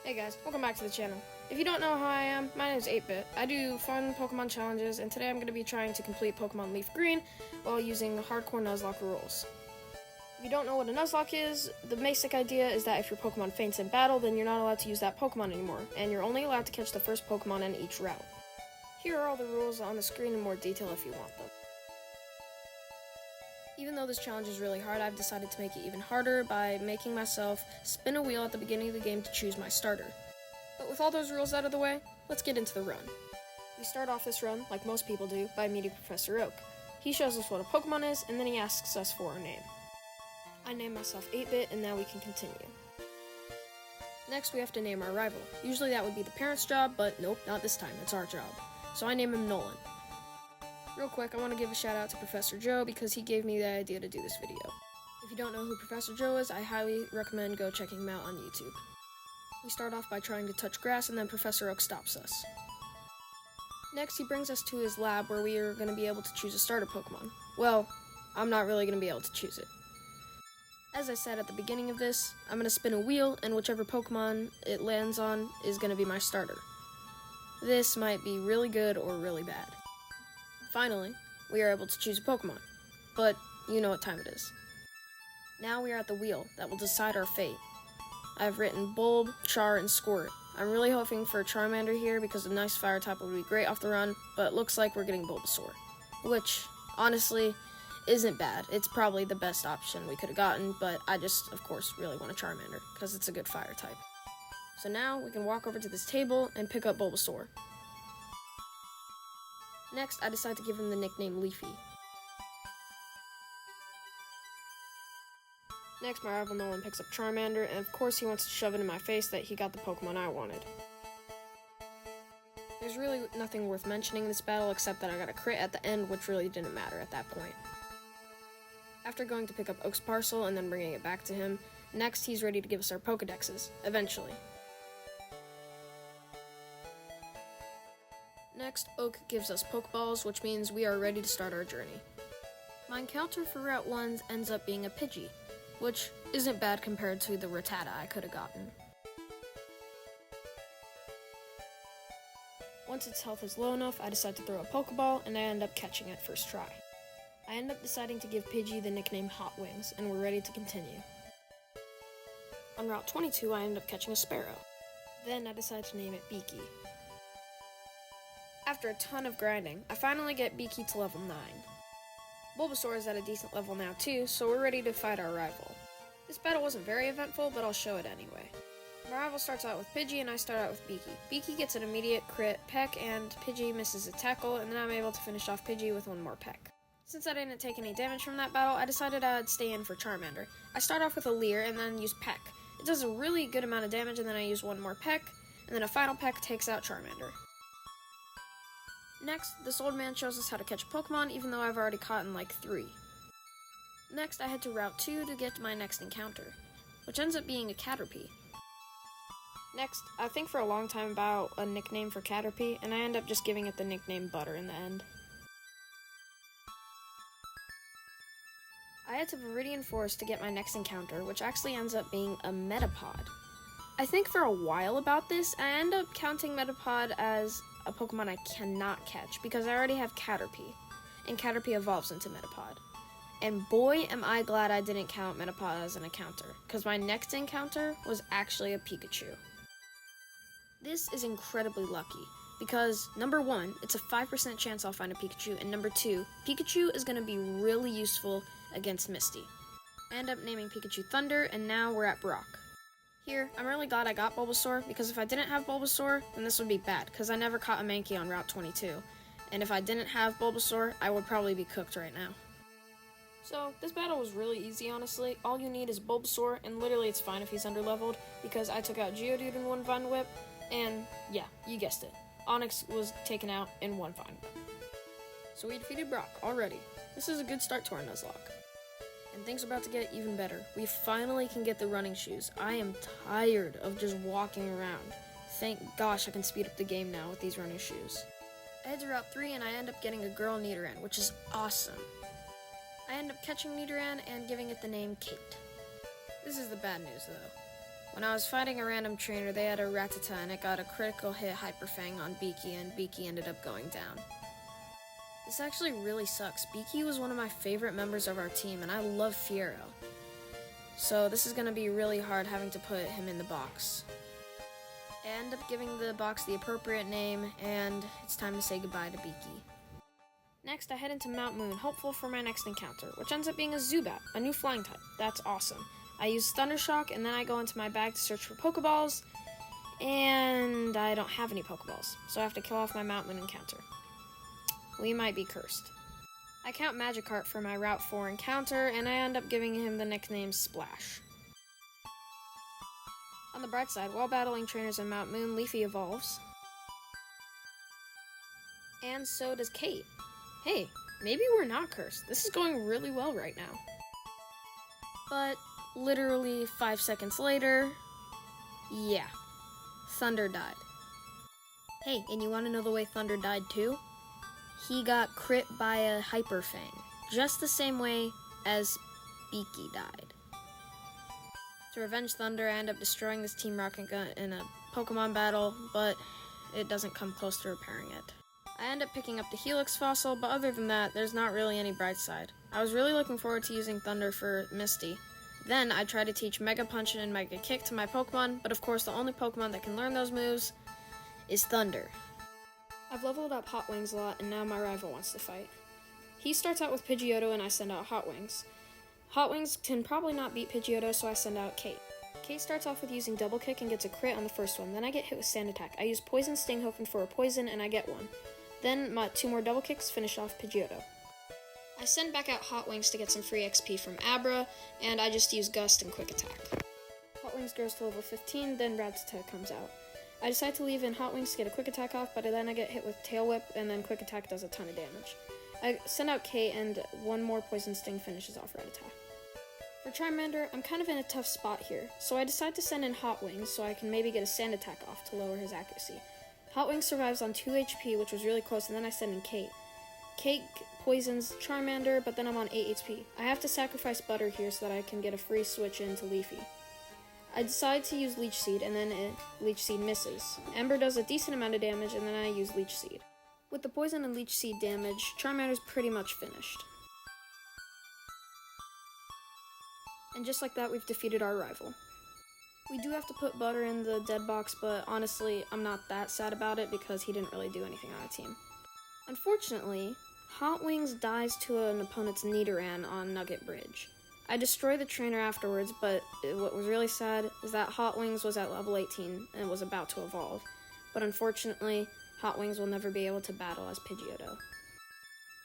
Hey guys, welcome back to the channel. If you don't know how I am, my name is 8-Bit. I do fun Pokemon challenges, and today I'm going to be trying to complete Pokemon Leaf Green while using hardcore Nuzlock rules. If you don't know what a Nuzlock is, the basic idea is that if your Pokemon faints in battle, then you're not allowed to use that Pokemon anymore, and you're only allowed to catch the first Pokemon in each route. Here are all the rules on the screen in more detail if you want them. Even though this challenge is really hard, I've decided to make it even harder by making myself spin a wheel at the beginning of the game to choose my starter. But with all those rules out of the way, let's get into the run. We start off this run, like most people do, by meeting Professor Oak. He shows us what a Pokemon is, and then he asks us for our name. I named myself 8-Bit, and now we can continue. Next, we have to name our rival. Usually that would be the parent's job, but nope, not this time, it's our job. So I name him Nolan. Real quick, I want to give a shout out to Professor Joe because he gave me the idea to do this video. If you don't know who Professor Joe is, I highly recommend go checking him out on YouTube. We start off by trying to touch grass, and then Professor Oak stops us. Next, he brings us to his lab where we are going to be able to choose a starter Pokemon. Well, I'm not really going to be able to choose it. As I said at the beginning of this, I'm going to spin a wheel, and whichever Pokemon it lands on is going to be my starter. This might be really good or really bad. Finally, we are able to choose a Pokemon, but you know what time it is. Now we are at the wheel that will decide our fate. I've written Bulb, Char, and Squirt. I'm really hoping for a Charmander here because a nice fire type would be great off the run, but it looks like we're getting Bulbasaur, which, honestly, isn't bad. It's probably the best option we could have gotten, but I just, of course, really want a Charmander because it's a good fire type. So now we can walk over to this table and pick up Bulbasaur. Next, I decide to give him the nickname Leafy. Next, my rival Nolan picks up Charmander, and of course he wants to shove it in my face that he got the Pokemon I wanted. There's really nothing worth mentioning in this battle except that I got a crit at the end, which really didn't matter at that point. After going to pick up Oak's parcel and then bringing it back to him, next he's ready to give us our Pokedexes, eventually. Next, Oak gives us Pokeballs, which means we are ready to start our journey. My encounter for Route 1 ends up being a Pidgey, which isn't bad compared to the Rattata I could have gotten. Once its health is low enough, I decide to throw a Pokeball, and I end up catching it first try. I end up deciding to give Pidgey the nickname Hot Wings, and we're ready to continue. On Route 22, I end up catching a Sparrow. Then I decide to name it Beaky. After a ton of grinding, I finally get Beaky to level 9. Bulbasaur is at a decent level now too, so we're ready to fight our rival. This battle wasn't very eventful, but I'll show it anyway. My rival starts out with Pidgey, and I start out with Beaky. Beaky gets an immediate crit peck, and Pidgey misses a tackle, and then I'm able to finish off Pidgey with one more peck. Since I didn't take any damage from that battle, I decided I'd stay in for Charmander. I start off with a Leer, and then use Peck. It does a really good amount of damage, and then I use one more peck, and then a final peck takes out Charmander. Next, this old man shows us how to catch a Pokemon, even though I've already caught in like 3. Next, I head to Route 2 to get to my next encounter, which ends up being a Caterpie. Next, I think for a long time about a nickname for Caterpie, and I end up just giving it the nickname Butter in the end. I head to Viridian Forest to get my next encounter, which actually ends up being a Metapod. I think for a while about this, I end up counting Metapod as a Pokemon I cannot catch because I already have Caterpie, and Caterpie evolves into Metapod. And boy, am I glad I didn't count Metapod as an encounter, because my next encounter was actually a Pikachu. This is incredibly lucky, because number 1, it's a 5% chance I'll find a Pikachu, and number 2, Pikachu is going to be really useful against Misty. I end up naming Pikachu Thunder, and now we're at Brock. Here, I'm really glad I got Bulbasaur, because if I didn't have Bulbasaur, then this would be bad, because I never caught a Mankey on Route 22, and if I didn't have Bulbasaur, I would probably be cooked right now. So, this battle was really easy, honestly. All you need is Bulbasaur, and literally it's fine if he's underleveled, because I took out Geodude in one Vine Whip, and yeah, you guessed it. Onyx was taken out in one Vine Whip. So we defeated Brock already. This is a good start to our Nuzlock. And things are about to get even better. We finally can get the running shoes. I am tired of just walking around. Thank gosh I can speed up the game now with these running shoes. I head to Route 3 and I end up getting a girl Nidoran, which is awesome. I end up catching Nidoran and giving it the name Kate. This is the bad news though. When I was fighting a random trainer, they had a Rattata and it got a critical hit Hyper Fang on Beaky, and Beaky ended up going down. This actually really sucks. Beaky was one of my favorite members of our team, and I love Fiero. So this is going to be really hard having to put him in the box. I end up giving the box the appropriate name, and it's time to say goodbye to Beaky. Next, I head into Mount Moon, hopeful for my next encounter, which ends up being a Zubat, a new flying type. That's awesome. I use Thunder Shock, and then I go into my bag to search for Pokeballs, and I don't have any Pokeballs, so I have to kill off my Mount Moon encounter. We might be cursed. I count Magikarp for my Route 4 encounter, and I end up giving him the nickname Splash. On the bright side, while battling trainers in Mount Moon, Leafy evolves. And so does Kate. Hey, maybe we're not cursed. This is going really well right now. But literally 5 seconds later, yeah, Thunder died. Hey, and you want to know the way Thunder died too? He got crit by a Hyper Fang, just the same way as Beaky died. To revenge Thunder, I end up destroying this Team Rocket gun in a Pokemon battle, but it doesn't come close to repairing it. I end up picking up the Helix fossil, but other than that, there's not really any bright side. I was really looking forward to using Thunder for Misty. Then I tried to teach Mega Punch and Mega Kick to my Pokemon, but of course the only Pokemon that can learn those moves is Thunder. I've leveled up Hot Wings a lot, and now my rival wants to fight. He starts out with Pidgeotto, and I send out Hot Wings. Hot Wings can probably not beat Pidgeotto, so I send out Kate. Kate starts off with using Double Kick and gets a crit on the first one. Then I get hit with Sand Attack. I use Poison Sting hoping for a poison, and I get one. Then my 2 more Double Kicks finish off Pidgeotto. I send back out Hot Wings to get some free XP from Abra, and I just use Gust and Quick Attack. Hot Wings grows to level 15, then Rattata comes out. I decide to leave in Hot Wings to get a Quick Attack off, but then I get hit with Tail Whip, and then Quick Attack does a ton of damage. I send out Kate, and 1 more Poison Sting finishes off Rattata. For Charmander, I'm kind of in a tough spot here, so I decide to send in Hot Wings so I can maybe get a Sand Attack off to lower his accuracy. Hot Wings survives on 2 HP, which was really close, and then I send in Kate. Kate poisons Charmander, but then I'm on 8 HP. I have to sacrifice Butter here so that I can get a free switch into Leafy. I decide to use Leech Seed, and then Leech Seed misses. Ember does a decent amount of damage, and then I use Leech Seed. With the Poison and Leech Seed damage, Charmander's pretty much finished. And just like that, we've defeated our rival. We do have to put Butter in the dead box, but honestly, I'm not that sad about it because he didn't really do anything on our team. Unfortunately, Hot Wings dies to an opponent's Nidoran on Nugget Bridge. I destroy the trainer afterwards, but what was really sad is that Hot Wings was at level 18 and was about to evolve. But unfortunately, Hot Wings will never be able to battle as Pidgeotto.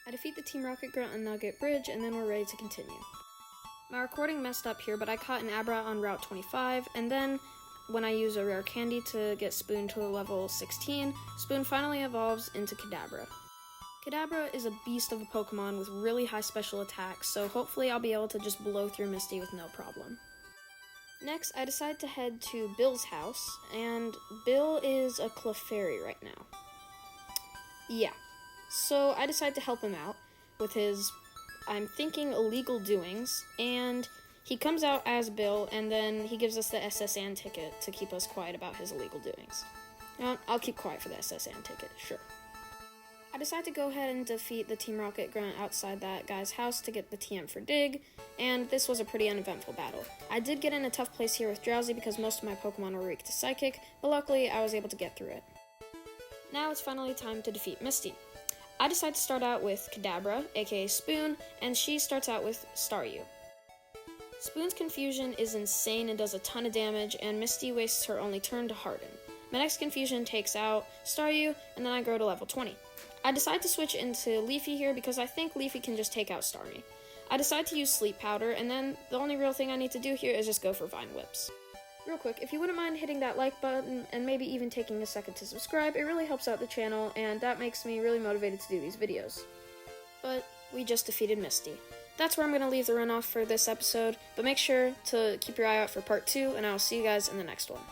I defeat the Team Rocket Grunt on Nugget Bridge, and then we're ready to continue. My recording messed up here, but I caught an Abra on Route 25, and then when I use a rare candy to get Spoon to a level 16, Spoon finally evolves into Kadabra. Kadabra is a beast of a Pokemon with really high special attacks, so hopefully I'll be able to just blow through Misty with no problem. Next, I decide to head to Bill's house, and Bill is a Clefairy right now. Yeah, so I decide to help him out with his, I'm thinking, illegal doings, and he comes out as Bill, and then he gives us the SS Ann ticket to keep us quiet about his illegal doings. I'll keep quiet for the SS Ann ticket, sure. I decide to go ahead and defeat the Team Rocket Grunt outside that guy's house to get the TM for Dig, and this was a pretty uneventful battle. I did get in a tough place here with Drowsy because most of my Pokemon were weak to Psychic, but luckily I was able to get through it. Now it's finally time to defeat Misty. I decide to start out with Kadabra, aka Spoon, and she starts out with Staryu. Spoon's Confusion is insane and does a ton of damage, and Misty wastes her only turn to harden. My next Confusion takes out Staryu, and then I grow to level 20. I decide to switch into Leafy here because I think Leafy can just take out Starmie. I decide to use Sleep Powder, and then the only real thing I need to do here is just go for Vine Whips. Real quick, if you wouldn't mind hitting that like button and maybe even taking a second to subscribe, it really helps out the channel, and that makes me really motivated to do these videos. But we just defeated Misty. That's where I'm going to leave the runoff for this episode, but make sure to keep your eye out for part 2, and I will see you guys in the next one.